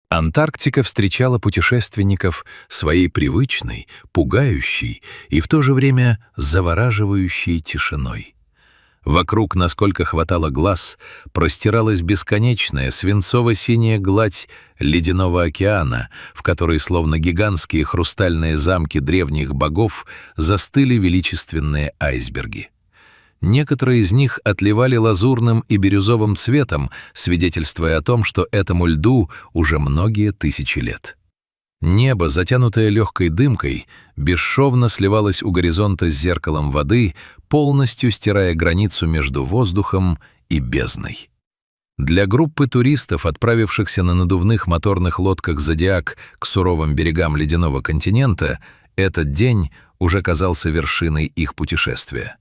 Антарктика встречала путешественников своей привычной, пугающей и в то же время завораживающей тишиной. Вокруг, насколько хватало глаз, простиралась бесконечная свинцово-синяя гладь ледяного океана, в которой, словно гигантские хрустальные замки древних богов, застыли величественные айсберги. Некоторые из них отливали лазурным и бирюзовым цветом, свидетельствуя о том, что этому льду уже многие тысячи лет. Небо, затянутое легкой дымкой, бесшовно сливалось у горизонта с зеркалом воды, полностью стирая границу между воздухом и бездной. Для группы туристов, отправившихся на надувных моторных лодках «Зодиак» к суровым берегам ледяного континента, этот день уже казался вершиной их путешествия.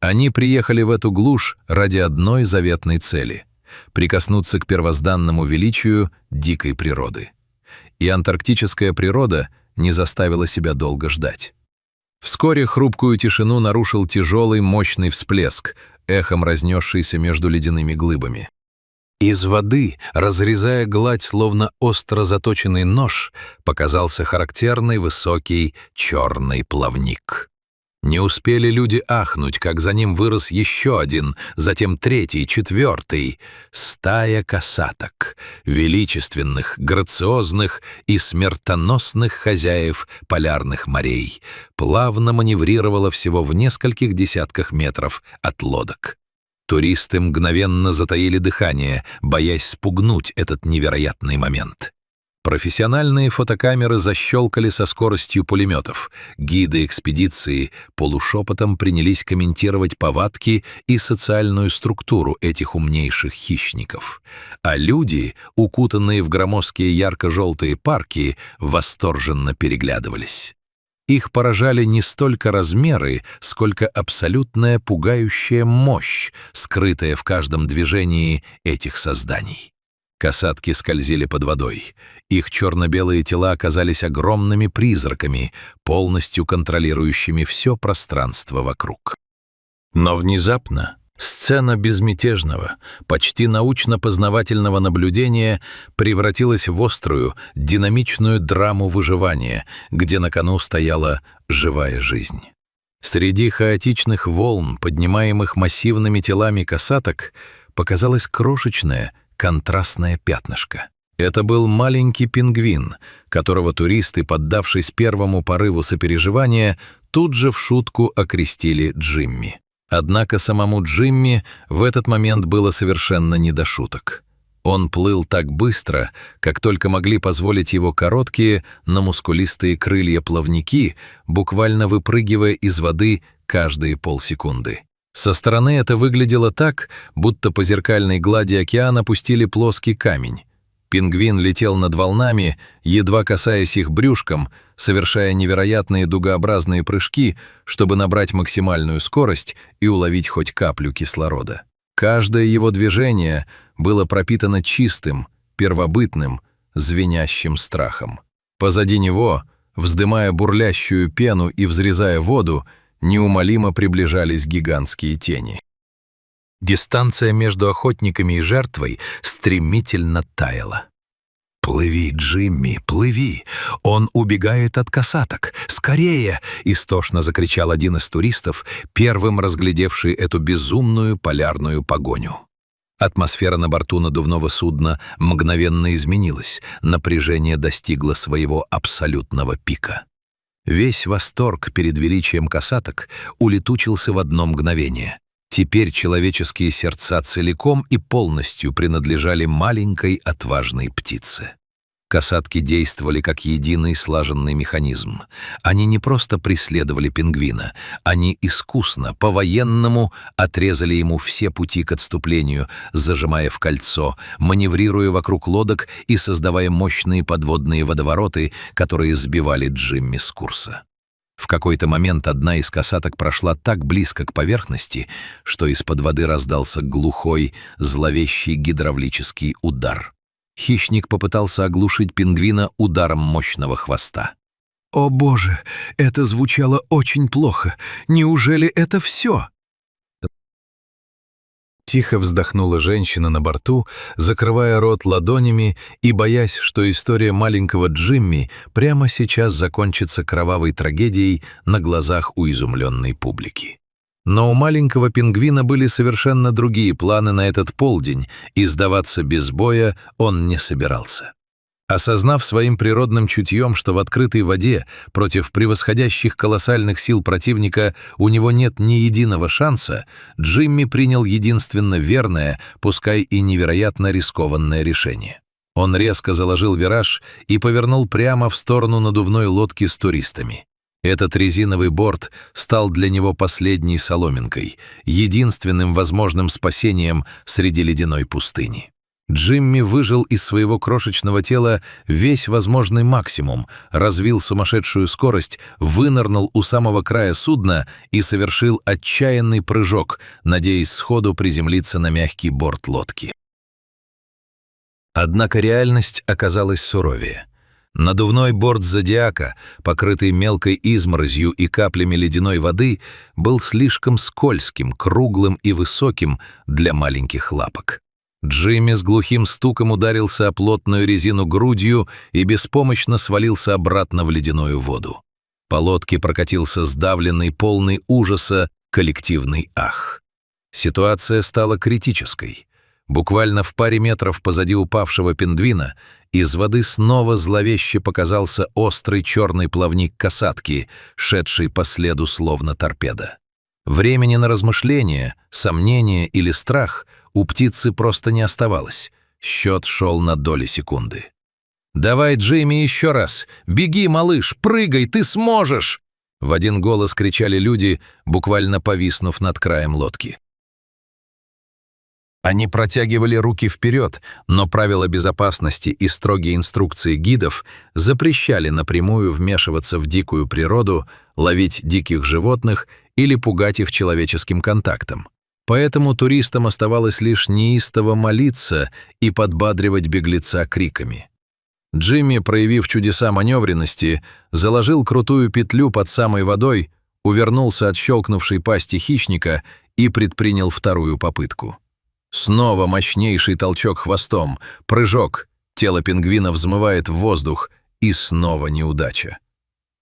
Они приехали в эту глушь ради одной заветной цели — прикоснуться к первозданному величию дикой природы. И антарктическая природа не заставила себя долго ждать. Вскоре хрупкую тишину нарушил тяжелый мощный всплеск, эхом разнесшийся между ледяными глыбами. Из воды, разрезая гладь словно остро заточенный нож, показался характерный высокий черный плавник. Не успели люди ахнуть, как за ним вырос еще один, затем третий, четвертый. Стая касаток, величественных, грациозных и смертоносных хозяев полярных морей, плавно маневрировала всего в нескольких десятках метров от лодок. Туристы мгновенно затаили дыхание, боясь спугнуть этот невероятный момент. Профессиональные фотокамеры защелкали со скоростью пулеметов. Гиды экспедиции полушепотом принялись комментировать повадки и социальную структуру этих умнейших хищников. А люди, укутанные в громоздкие ярко-желтые парки, восторженно переглядывались. Их поражали не столько размеры, сколько абсолютная пугающая мощь, скрытая в каждом движении этих созданий. Касатки скользили под водой. Их черно-белые тела оказались огромными призраками, полностью контролирующими все пространство вокруг. Но внезапно сцена безмятежного, почти научно-познавательного наблюдения превратилась в острую, динамичную драму выживания, где на кону стояла живая жизнь. Среди хаотичных волн, поднимаемых массивными телами касаток, показалась крошечная, контрастное пятнышко. Это был маленький пингвин, которого туристы, поддавшись первому порыву сопереживания, тут же в шутку окрестили Джимми. Однако самому Джимми в этот момент было совершенно не до шуток. Он плыл так быстро, как только могли позволить его короткие, но мускулистые крылья-плавники, буквально выпрыгивая из воды каждые полсекунды. Со стороны это выглядело так, будто по зеркальной глади океана пустили плоский камень. Пингвин летел над волнами, едва касаясь их брюшком, совершая невероятные дугообразные прыжки, чтобы набрать максимальную скорость и уловить хоть каплю кислорода. Каждое его движение было пропитано чистым, первобытным, звенящим страхом. Позади него, вздымая бурлящую пену и взрезая воду, неумолимо приближались гигантские тени. Дистанция между охотниками и жертвой стремительно таяла. «Плыви, Джимми, плыви! Он убегает от касаток! Скорее!» — истошно закричал один из туристов, первым разглядевший эту безумную полярную погоню. Атмосфера на борту надувного судна мгновенно изменилась, напряжение достигло своего абсолютного пика. Весь восторг перед величием касаток улетучился в одно мгновение. Теперь человеческие сердца целиком и полностью принадлежали маленькой отважной птице. Касатки действовали как единый слаженный механизм. Они не просто преследовали пингвина, они искусно, по-военному отрезали ему все пути к отступлению, зажимая в кольцо, маневрируя вокруг лодок и создавая мощные подводные водовороты, которые сбивали Джимми с курса. В какой-то момент одна из касаток прошла так близко к поверхности, что из-под воды раздался глухой, зловещий гидравлический удар. Хищник попытался оглушить пингвина ударом мощного хвоста. «О боже, это звучало очень плохо! Неужели это все?» Тихо вздохнула женщина на борту, закрывая рот ладонями и боясь, что история маленького Джимми прямо сейчас закончится кровавой трагедией на глазах у изумленной публики. Но у маленького пингвина были совершенно другие планы на этот полдень, и сдаваться без боя он не собирался. Осознав своим природным чутьем, что в открытой воде против превосходящих колоссальных сил противника у него нет ни единого шанса, Джимми принял единственно верное, пускай и невероятно рискованное решение. Он резко заложил вираж и повернул прямо в сторону надувной лодки с туристами. Этот резиновый борт стал для него последней соломинкой, единственным возможным спасением среди ледяной пустыни. Джимми выжил из своего крошечного тела весь возможный максимум, развил сумасшедшую скорость, вынырнул у самого края судна и совершил отчаянный прыжок, надеясь сходу приземлиться на мягкий борт лодки. Однако реальность оказалась суровее. Надувной борт «Зодиака», покрытый мелкой изморозью и каплями ледяной воды, был слишком скользким, круглым и высоким для маленьких лапок. Джимми с глухим стуком ударился о плотную резину грудью и беспомощно свалился обратно в ледяную воду. По лодке прокатился сдавленный, полный ужаса коллективный ах. Ситуация стала критической. Буквально в паре метров позади упавшего пингвина из воды снова зловеще показался острый черный плавник касатки, шедший по следу словно торпеда. Времени на размышления, сомнения или страх у птицы просто не оставалось. Счет шел на доли секунды. «Давай, Джимми, еще раз! Беги, малыш! Прыгай! Ты сможешь!» В один голос кричали люди, буквально повиснув над краем лодки. Они протягивали руки вперед, но правила безопасности и строгие инструкции гидов запрещали напрямую вмешиваться в дикую природу, ловить диких животных или пугать их человеческим контактом. Поэтому туристам оставалось лишь неистово молиться и подбадривать беглеца криками. Джимми, проявив чудеса маневренности, заложил крутую петлю под самой водой, увернулся от щелкнувшей пасти хищника и предпринял вторую попытку. Снова мощнейший толчок хвостом, прыжок, тело пингвина взмывает в воздух, и снова неудача.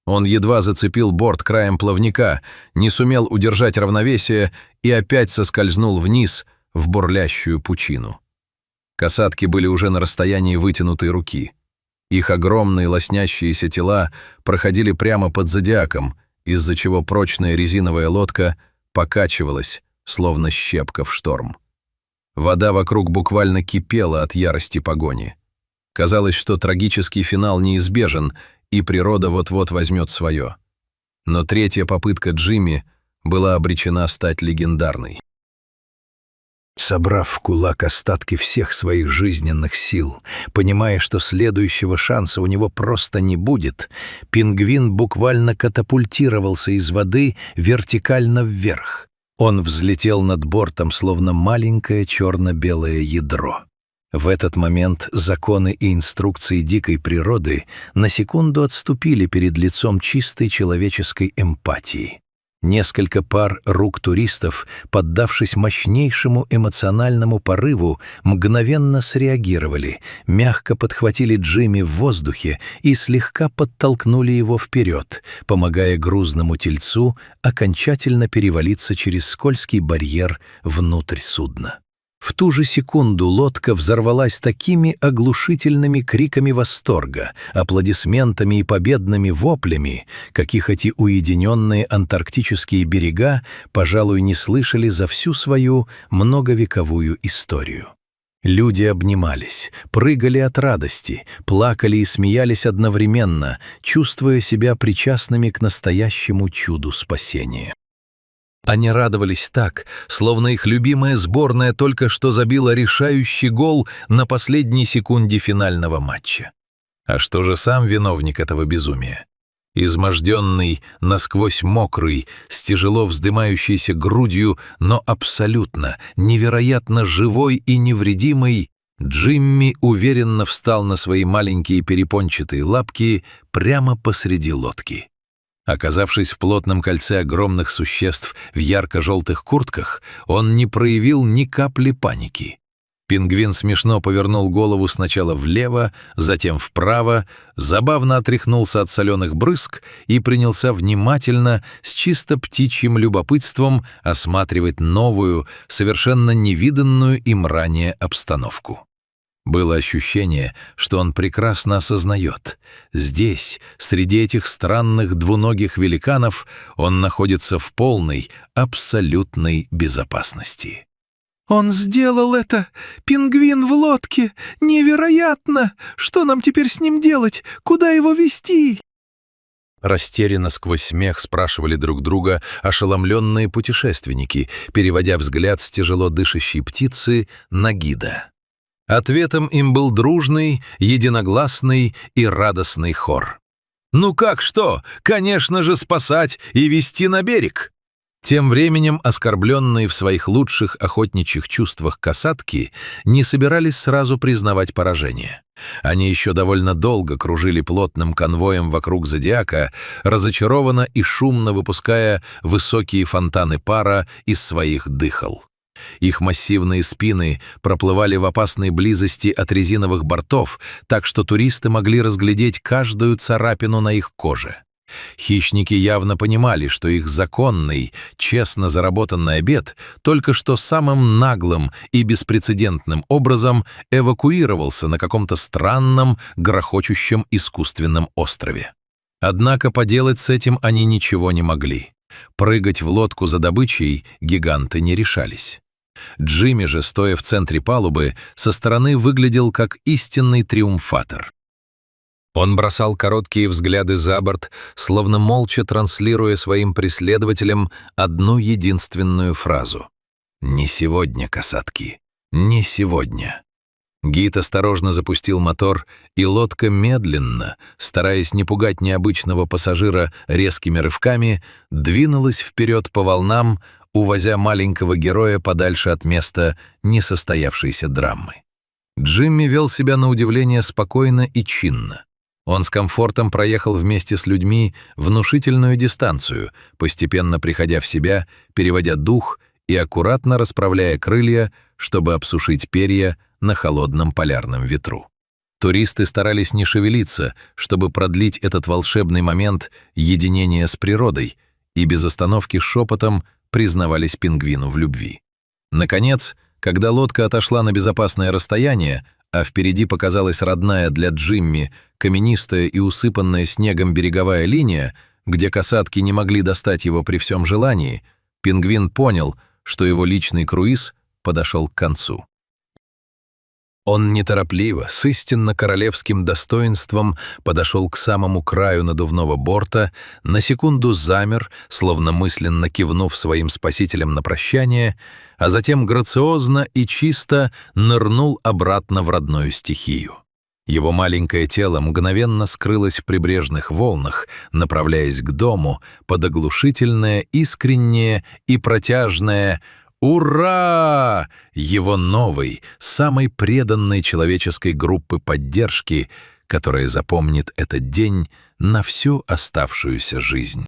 Он едва зацепил борт краем плавника, не сумел удержать равновесие и опять соскользнул вниз в бурлящую пучину. Касатки были уже на расстоянии вытянутой руки. Их огромные лоснящиеся тела проходили прямо под зодиаком, из-за чего прочная резиновая лодка покачивалась, словно щепка в шторм. Вода вокруг буквально кипела от ярости погони. Казалось, что трагический финал неизбежен, и природа вот-вот возьмет свое. Но третья попытка Джимми была обречена стать легендарной. Собрав в кулак остатки всех своих жизненных сил, понимая, что следующего шанса у него просто не будет, пингвин буквально катапультировался из воды вертикально вверх. Он взлетел над бортом, словно маленькое черно-белое ядро. В этот момент законы и инструкции дикой природы на секунду отступили перед лицом чистой человеческой эмпатии. Несколько пар рук туристов, поддавшись мощнейшему эмоциональному порыву, мгновенно среагировали, мягко подхватили Джимми в воздухе и слегка подтолкнули его вперед, помогая грузному тельцу окончательно перевалиться через скользкий барьер внутрь судна. В ту же секунду лодка взорвалась такими оглушительными криками восторга, аплодисментами и победными воплями, каких эти уединенные антарктические берега, пожалуй, не слышали за всю свою многовековую историю. Люди обнимались, прыгали от радости, плакали и смеялись одновременно, чувствуя себя причастными к настоящему чуду спасения. Они радовались так, словно их любимая сборная только что забила решающий гол на последней секунде финального матча. А что же сам виновник этого безумия? Изможденный, насквозь мокрый, с тяжело вздымающейся грудью, но абсолютно, невероятно живой и невредимый, Джимми уверенно встал на свои маленькие перепончатые лапки прямо посреди лодки. Оказавшись в плотном кольце огромных существ в ярко-желтых куртках, он не проявил ни капли паники. Пингвин смешно повернул голову сначала влево, затем вправо, забавно отряхнулся от соленых брызг и принялся внимательно, с чисто птичьим любопытством осматривать новую, совершенно невиданную им ранее обстановку. Было ощущение, что он прекрасно осознает. Здесь, среди этих странных двуногих великанов, он находится в полной, абсолютной безопасности. «Он сделал это! Пингвин в лодке! Невероятно! Что нам теперь с ним делать? Куда его везти?» Растерянно сквозь смех спрашивали друг друга ошеломленные путешественники, переводя взгляд с тяжело дышащей птицы на гида. Ответом им был дружный, единогласный и радостный хор. «Ну как что? Конечно же, спасать и везти на берег!» Тем временем оскорбленные в своих лучших охотничьих чувствах касатки не собирались сразу признавать поражение. Они еще довольно долго кружили плотным конвоем вокруг зодиака, разочарованно и шумно выпуская высокие фонтаны пара из своих дыхал. Их массивные спины проплывали в опасной близости от резиновых бортов, так что туристы могли разглядеть каждую царапину на их коже. Хищники явно понимали, что их законный, честно заработанный обед только что самым наглым и беспрецедентным образом эвакуировался на каком-то странном, грохочущем искусственном острове. Однако поделать с этим они ничего не могли. Прыгать в лодку за добычей гиганты не решались. Джимми же, стоя в центре палубы, со стороны выглядел как истинный триумфатор. Он бросал короткие взгляды за борт, словно молча транслируя своим преследователям одну единственную фразу. «Не сегодня, касатки, не сегодня». Гид осторожно запустил мотор, и лодка медленно, стараясь не пугать необычного пассажира резкими рывками, двинулась вперед по волнам, увозя маленького героя подальше от места несостоявшейся драмы. Джимми вел себя на удивление спокойно и чинно. Он с комфортом проехал вместе с людьми внушительную дистанцию, постепенно приходя в себя, переводя дух и аккуратно расправляя крылья, чтобы обсушить перья на холодном полярном ветру. Туристы старались не шевелиться, чтобы продлить этот волшебный момент единения с природой, и без остановки шепотом признавались пингвину в любви. Наконец, когда лодка отошла на безопасное расстояние, а впереди показалась родная для Джимми каменистая и усыпанная снегом береговая линия, где касатки не могли достать его при всем желании, пингвин понял, что его личный круиз подошел к концу. Он неторопливо, с истинно королевским достоинством подошел к самому краю надувного борта, на секунду замер, словно мысленно кивнув своим спасителям на прощание, а затем грациозно и чисто нырнул обратно в родную стихию. Его маленькое тело мгновенно скрылось в прибрежных волнах, направляясь к дому под оглушительное, искреннее и протяжное «Ура!» его новой, самой преданной человеческой группы поддержки, которая запомнит этот день на всю оставшуюся жизнь.